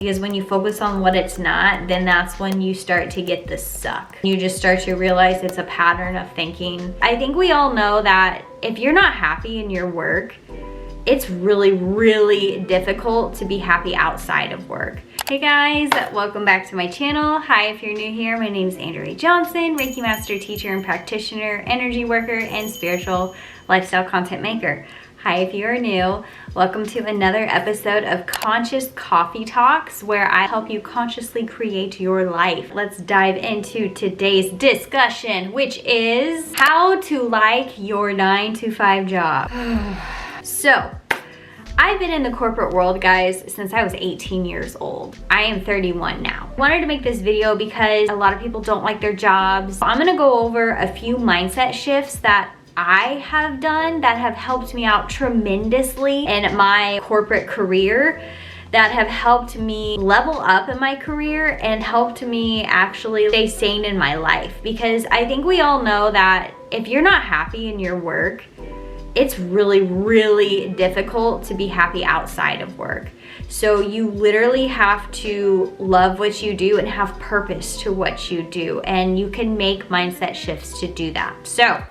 Because when you focus on what it's not, then that's when you start to get the suck. You just start to realize it's a pattern of thinking. I think we all know that if you're not happy in your work, it's really, really difficult to be happy outside of work. Hey guys, welcome back to my channel. Hi, if you're new here, my name is Andrea Johnson, Reiki Master, Teacher and Practitioner, Energy Worker, and Spiritual Lifestyle Content Maker. Hi, if you are new, welcome to another episode of Conscious Coffee Talks, where I help you consciously create your life. Let's dive into today's discussion, which is how to like your 9-to-5 job. So, I've been in the corporate world, guys, since I was 18 years old. I am 31 now. I wanted to make this video because a lot of people don't like their jobs. I'm gonna go over a few mindset shifts that I have done that have helped me out tremendously in my corporate career, that have helped me level up in my career and helped me actually stay sane in my life. Because I think we all know that if you're not happy in your work, it's really, really difficult to be happy outside of work. So you literally have to love what you do and have purpose to what you do. And you can make mindset shifts to do that. So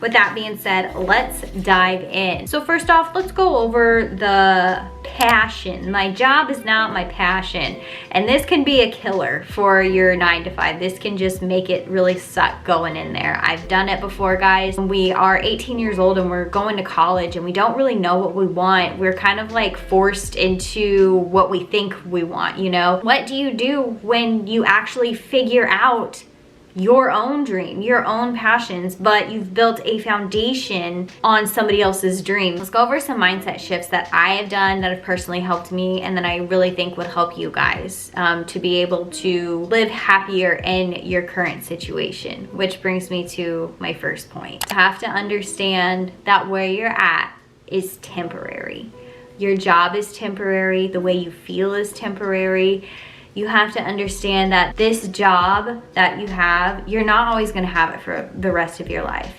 with that being said, let's dive in. So first off, let's go over the passion. My job is not my passion. And this can be a killer for your 9-to-5. This can just make it really suck going in there. I've done it before, guys. We are 18 years old and we're going to college and we don't really know what we want. We're kind of like forced into what we think we want, you know? What do you do when you actually figure out your own dream, your own passions, but you've built a foundation on somebody else's dream? Let's go over some mindset shifts that I have done that have personally helped me and that I really think would help you guys to be able to live happier in your current situation, which brings me to my first point. You have to understand that where you're at is temporary. Your job is temporary. The way you feel is temporary. You have to understand that this job that you have, you're not always going to have it for the rest of your life.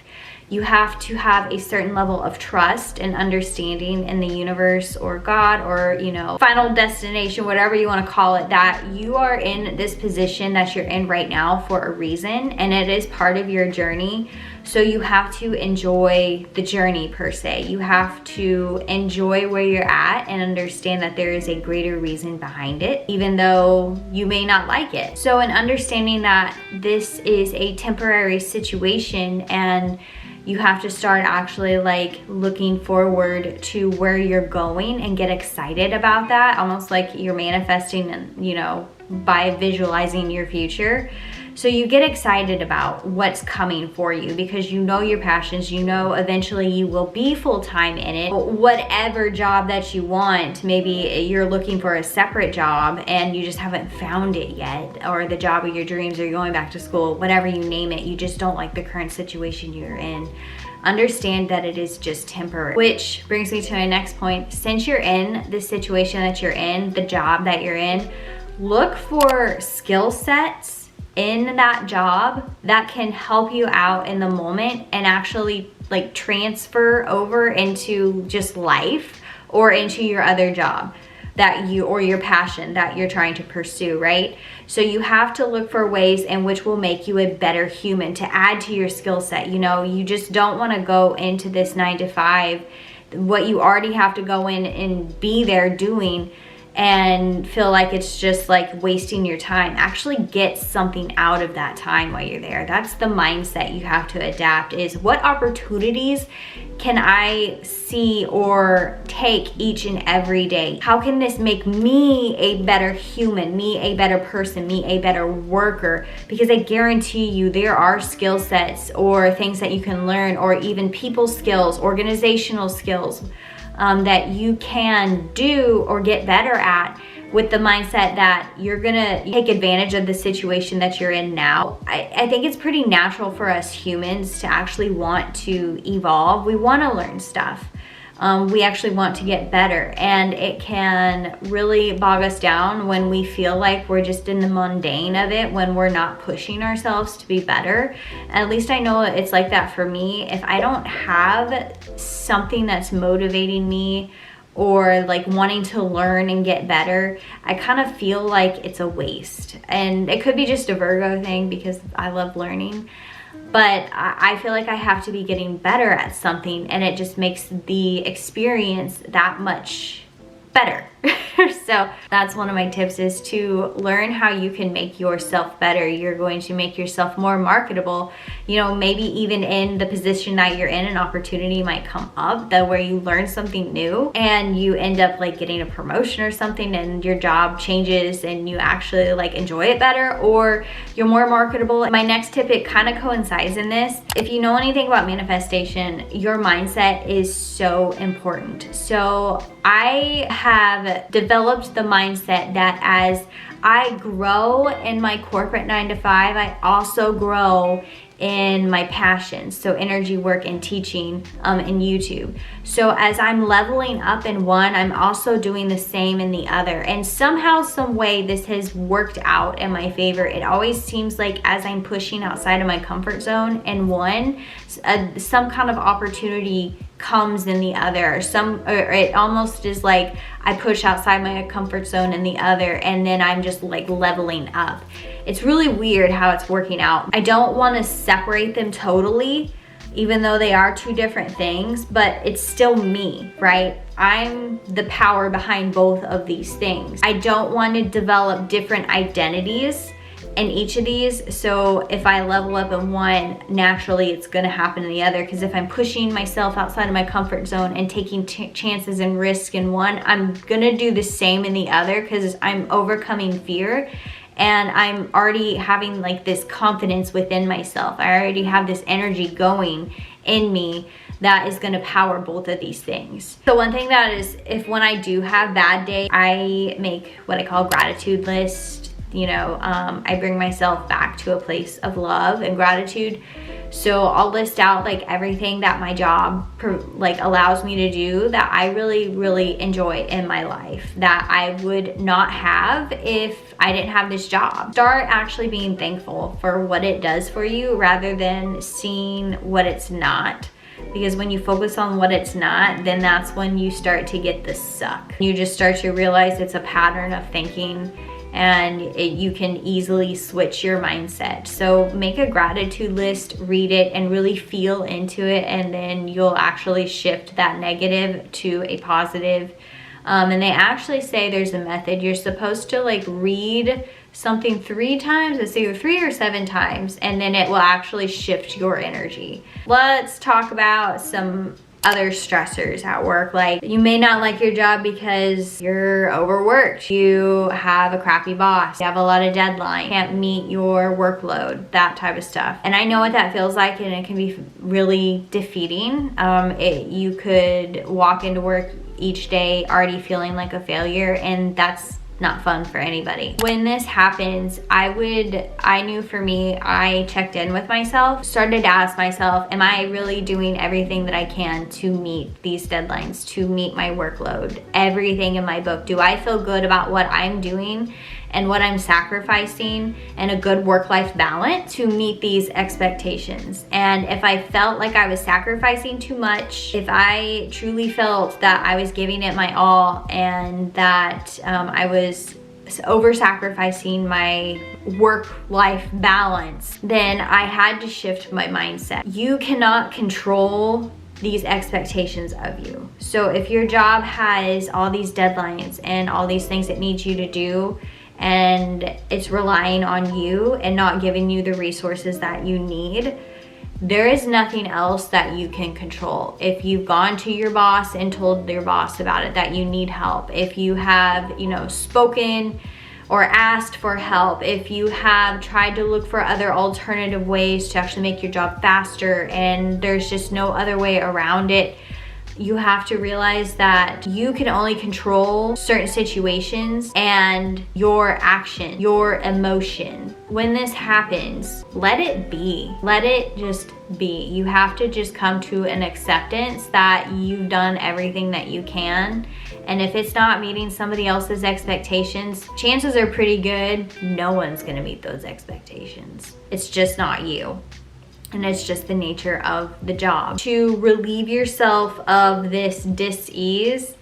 You have to have a certain level of trust and understanding in the universe or God or, you know, final destination, whatever you want to call it, that you are in this position that you're in right now for a reason, and it is part of your journey. So you have to enjoy the journey per se. You have to enjoy where you're at and understand that there is a greater reason behind it, even though you may not like it. So in understanding that this is a temporary situation and you have to start actually like looking forward to where you're going and get excited about that, almost like you're manifesting, you know, by visualizing your future. So you get excited about what's coming for you because you know your passions, you know eventually you will be full-time in it. Whatever job that you want, maybe you're looking for a separate job and you just haven't found it yet, or the job of your dreams, or you're going back to school, whatever you name it, you just don't like the current situation you're in. Understand that it is just temporary. Which brings me to my next point. Since you're in the situation that you're in, the job that you're in, look for skill sets in that job that can help you out in the moment and actually like transfer over into just life or into your other job that you, or your passion that you're trying to pursue, right? So you have to look for ways in which will make you a better human to add to your skill set. You know, you just don't want to go into this 9-to-5, what you already have to go in and be there doing, and feel like it's just like wasting your time. Actually get something out of that time while you're there. That's the mindset you have to adapt, is what opportunities can I see or take each and every day? How can this make me a better human, me a better person, me a better worker? Because I guarantee you there are skill sets or things that you can learn, or even people skills, organizational skills, that you can do or get better at with the mindset that you're gonna take advantage of the situation that you're in now. I think it's pretty natural for us humans to actually want to evolve. We want to learn stuff. We actually want to get better, and it can really bog us down when we feel like we're just in the mundane of it, when we're not pushing ourselves to be better. At least I know it's like that for me. If I don't have something that's motivating me or like wanting to learn and get better, I kind of feel like it's a waste. And it could be just a Virgo thing because I love learning, but I feel like I have to be getting better at something, and it just makes the experience that much better. So that's one of my tips, is to learn how you can make yourself better. You're going to make yourself more marketable. You know, maybe even in the position that you're in, an opportunity might come up that where you learn something new and you end up like getting a promotion or something, and your job changes and you actually like enjoy it better, or you're more marketable. My next tip, it kind of coincides in this. If you know anything about manifestation, your mindset is so important. So I have developed the mindset that as I grow in my corporate 9-to-5, I also grow in my passions, so energy work and teaching and YouTube. So as I'm leveling up in one, I'm also doing the same in the other, and somehow, some way, this has worked out in my favor. It always seems like as I'm pushing outside of my comfort zone in one, some kind of opportunity comes in the other, or it almost is like I push outside my comfort zone in the other, and then I'm just like leveling up. It's really weird how it's working out. I don't want to separate them totally, even though they are two different things, but it's still me, right? I'm the power behind both of these things. I don't want to develop different identities in each of these. So if I level up in one, naturally it's going to happen in the other, because if I'm pushing myself outside of my comfort zone and taking chances and risk in one, I'm going to do the same in the other, because I'm overcoming fear. And I'm already having like this confidence within myself. I already have this energy going in me that is going to power both of these things. So one thing that is, if when I do have bad days, I make what I call gratitude list. You know, I bring myself back to a place of love and gratitude. So I'll list out like everything that my job allows me to do that I really, really enjoy in my life, that I would not have if I didn't have this job. Start actually being thankful for what it does for you rather than seeing what it's not. Because when you focus on what it's not, then that's when you start to get the suck. You just start to realize it's a pattern of thinking, and you can easily switch your mindset. So make a gratitude list, read it, and really feel into it, and then you'll actually shift that negative to a positive. And they actually say there's a method. You're supposed to like read something 3 times, let's say 3 or 7 times, and then it will actually shift your energy. Let's talk about some other stressors at work. Like, you may not like your job because you're overworked, you have a crappy boss, you have a lot of deadline, can't meet your workload, that type of stuff. And I know what that feels like, and it can be really defeating. You could walk into work each day already feeling like a failure, and that's not fun for anybody. When this happens, I knew for me, I checked in with myself, started to ask myself, am I really doing everything that I can to meet these deadlines, to meet my workload, everything in my book? Do I feel good about what I'm doing and what I'm sacrificing, and a good work-life balance to meet these expectations? And if I felt like I was sacrificing too much, if I truly felt that I was giving it my all and that I was over-sacrificing my work-life balance, then I had to shift my mindset. You cannot control these expectations of you. So if your job has all these deadlines and all these things it needs you to do, and it's relying on you and not giving you the resources that you need, there is nothing else that you can control. If you've gone to your boss and told your boss about it, that you need help, if you have, spoken or asked for help, if you have tried to look for other alternative ways to actually make your job faster and there's just no other way around it, you have to realize that you can only control certain situations and your action, your emotion. When this happens, let it be. Let it just be. You have to just come to an acceptance that you've done everything that you can. And if it's not meeting somebody else's expectations, chances are pretty good no one's gonna meet those expectations. It's just not you. And it's just the nature of the job. To relieve yourself of this dis-ease,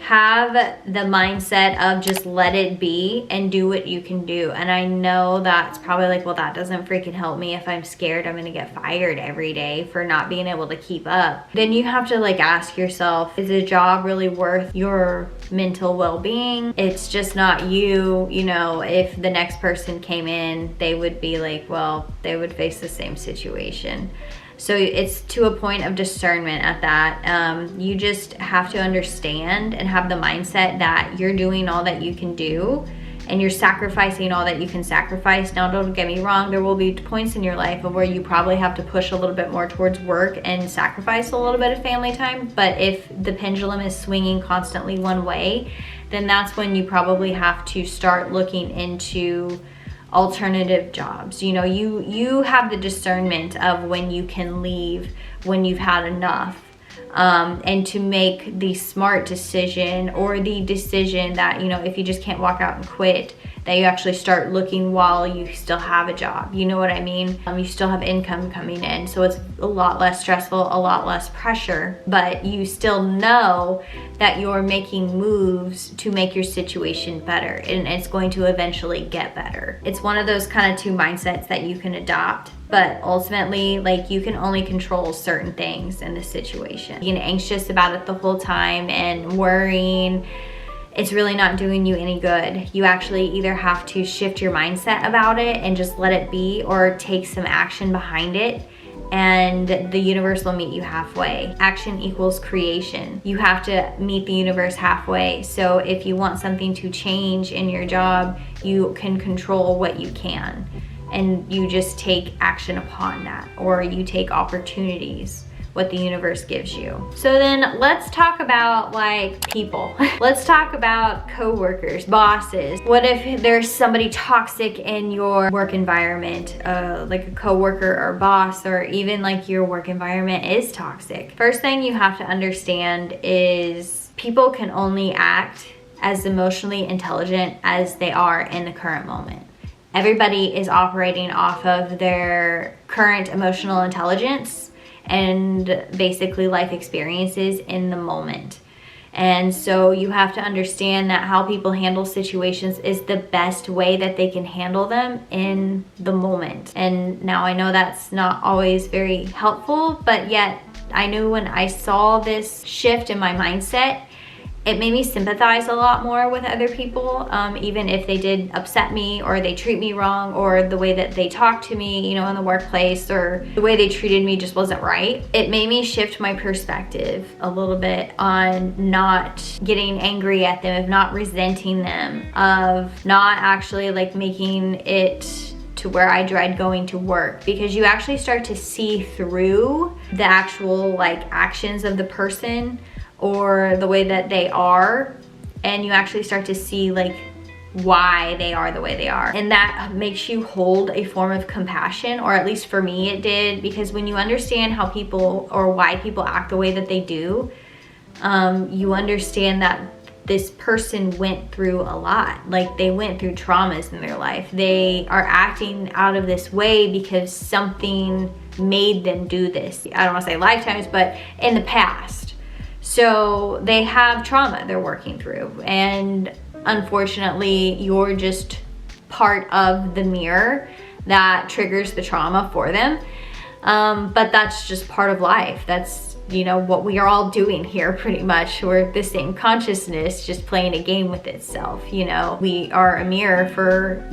have the mindset of just let it be and do what you can do. And I know that's probably like, well, that doesn't freaking help me. If I'm scared I'm gonna get fired every day for not being able to keep up, then you have to like ask yourself, is a job really worth your mental well-being? It's just not you. You know, if the next person came in, they would be like, well, they would face the same situation. So it's to a point of discernment at that. You just have to understand and have the mindset that you're doing all that you can do and you're sacrificing all that you can sacrifice. Now, don't get me wrong, there will be points in your life where you probably have to push a little bit more towards work and sacrifice a little bit of family time. But if the pendulum is swinging constantly one way, then that's when you probably have to start looking into alternative jobs. You know, you have the discernment of when you can leave, when you've had enough, and to make the smart decision, or the decision that, you know, if you just can't walk out and quit, that you actually start looking while you still have a job. You know what I mean? You still have income coming in, so it's a lot less stressful, a lot less pressure, but you still know that you're making moves to make your situation better, and it's going to eventually get better. It's one of those kind of two mindsets that you can adopt, but ultimately, like, you can only control certain things in this situation. Being anxious about it the whole time and worrying, it's really not doing you any good. You actually either have to shift your mindset about it and just let it be, or take some action behind it, and the universe will meet you halfway. Action equals creation. You have to meet the universe halfway. So if you want something to change in your job, you can control what you can, and you just take action upon that, or you take opportunities, what the universe gives you. So then let's talk about like people. Let's talk about coworkers, bosses. What if there's somebody toxic in your work environment, like a coworker or boss, or even like your work environment is toxic? First thing you have to understand is people can only act as emotionally intelligent as they are in the current moment. Everybody is operating off of their current emotional intelligence and basically life experiences in the moment. And so you have to understand that how people handle situations is the best way that they can handle them in the moment. And now I know that's not always very helpful, but yet I knew when I saw this shift in my mindset, it made me sympathize a lot more with other people, even if they did upset me, or they treat me wrong, or the way that they talk to me, you know, in the workplace, or the way they treated me just wasn't right. It made me shift my perspective a little bit on not getting angry at them, of not resenting them, of not actually like making it to where I dread going to work, because you actually start to see through the actual like actions of the person or the way that they are, and you actually start to see like why they are the way they are, and that makes you hold a form of compassion, or at least for me it did, because when you understand how people, or why people act the way that they do, you understand that this person went through a lot. Like, they went through traumas in their life. They are acting out of this way because something made them do this. I don't want to say lifetimes, but in the past. So they have trauma they're working through, and unfortunately you're just part of the mirror that triggers the trauma for them. But that's just part of life. That's, you know, what we are all doing here pretty much. We're the same consciousness, just playing a game with itself. You know, we are a mirror for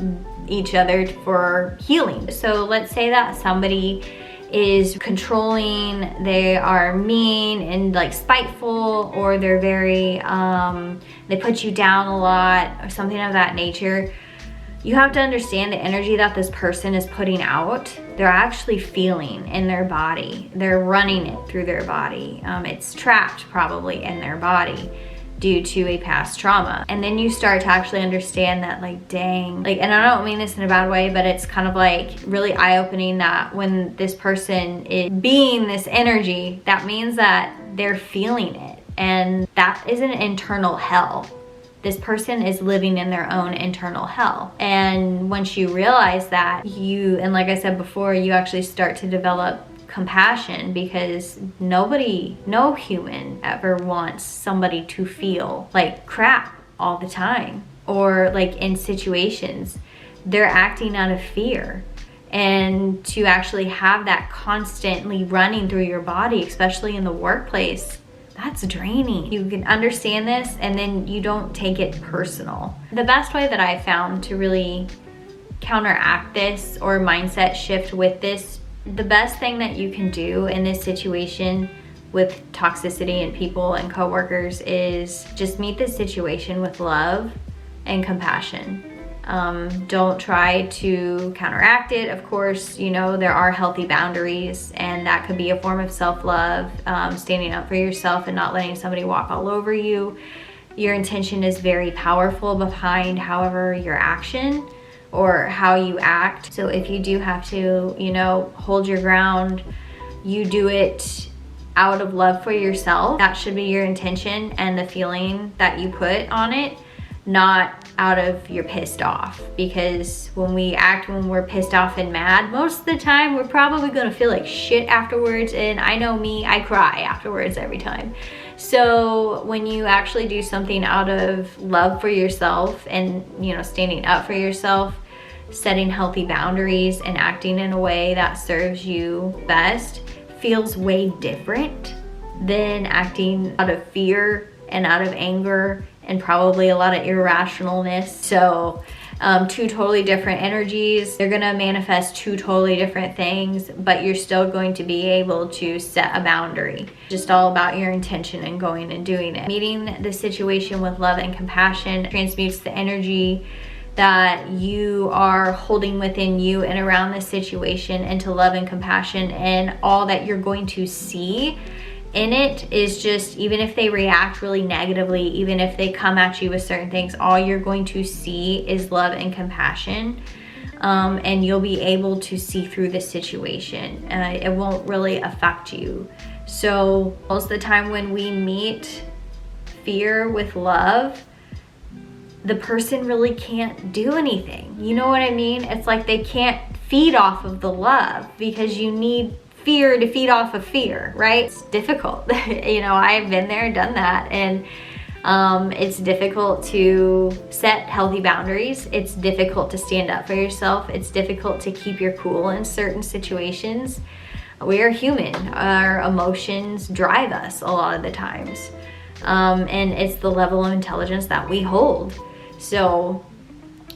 each other for healing. So let's say that somebody is controlling, they are mean and like spiteful, or they're very, they put you down a lot, or something of that nature. You have to understand the energy that this person is putting out, they're actually feeling in their body. They're running it through their body. It's trapped probably in their body due to a past trauma. And then you start to actually understand that, like, dang, like, and I don't mean this in a bad way, but it's kind of like really eye-opening that when this person is being this energy, that means that they're feeling it, and that is an internal hell. This person is living in their own internal hell. And once you realize that, and like I said before, you actually start to develop compassion, because no human ever wants somebody to feel like crap all the time, or like in situations they're acting out of fear. And to actually have that constantly running through your body, especially in the workplace, that's draining. You can understand this and then you don't take it personal. The best way that I found to really counteract this or mindset shift with this, the best thing that you can do in this situation with toxicity and people and coworkers is just meet the situation with love and compassion. Don't try to counteract it. Of course, you know, there are healthy boundaries, and that could be a form of self-love, standing up for yourself and not letting somebody walk all over you. Your intention is very powerful behind, however, your action or how you act. So if you do have to, you know, hold your ground, you do it out of love for yourself. That should be your intention and the feeling that you put on it, not out of you're pissed off. Because when we're pissed off and mad, most of the time we're probably gonna feel like shit afterwards. And I know me, I cry afterwards every time. So when you actually do something out of love for yourself and, you know, standing up for yourself, setting healthy boundaries and acting in a way that serves you best, feels way different than acting out of fear and out of anger and probably a lot of irrationalness. So two totally different energies. They're gonna manifest two totally different things, but you're still going to be able to set a boundary. Just all about your intention and going and doing it. Meeting the situation with love and compassion transmutes the energy that you are holding within you and around this situation into love and compassion, and all that you're going to see in it is just, even if they react really negatively, even if they come at you with certain things, all you're going to see is love and compassion, and you'll be able to see through the situation. It won't really affect you. So most of the time when we meet fear with love, the person really can't do anything. You know what I mean? It's like they can't feed off of the love, because you need fear to feed off of fear, right? It's difficult. You know, I've been there, done that, and it's difficult to set healthy boundaries. It's difficult to stand up for yourself. It's difficult to keep your cool in certain situations. We are human. Our emotions drive us a lot of the times. And it's the level of intelligence that we hold. So,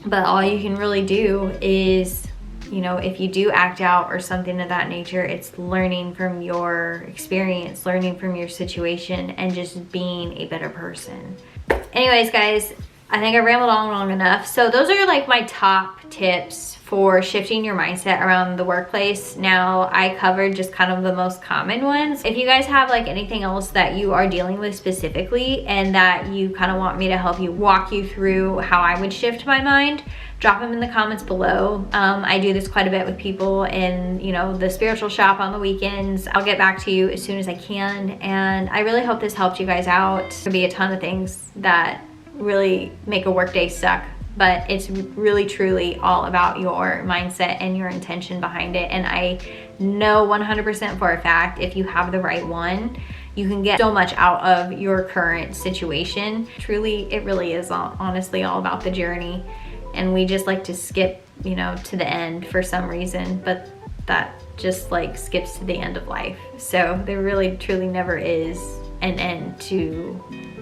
but all you can really do is, you know, if you do act out or something of that nature, it's learning from your experience, learning from your situation, and just being a better person. Anyways, guys, I think I rambled on long enough. So those are like my top tips for shifting your mindset around the workplace. Now, I covered just kind of the most common ones. If you guys have like anything else that you are dealing with specifically and that you kind of want me to help you walk you through how I would shift my mind, drop them in the comments below. I do this quite a bit with people in, you know, the spiritual shop on the weekends. I'll get back to you as soon as I can. And I really hope this helped you guys out. There'll be a ton of things that really make a workday suck, but it's really truly all about your mindset and your intention behind it. And I know 100% for a fact, if you have the right one, you can get so much out of your current situation. Truly, it really is honestly all about the journey. And we just like to skip, you know, to the end for some reason, but that just like skips to the end of life. So there really truly never is an end to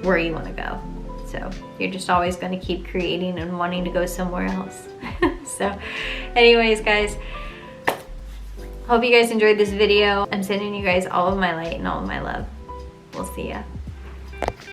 where you want to go. So you're just always going to keep creating and wanting to go somewhere else. So anyways, guys, hope you guys enjoyed this video. I'm sending you guys all of my light and all of my love. We'll see ya.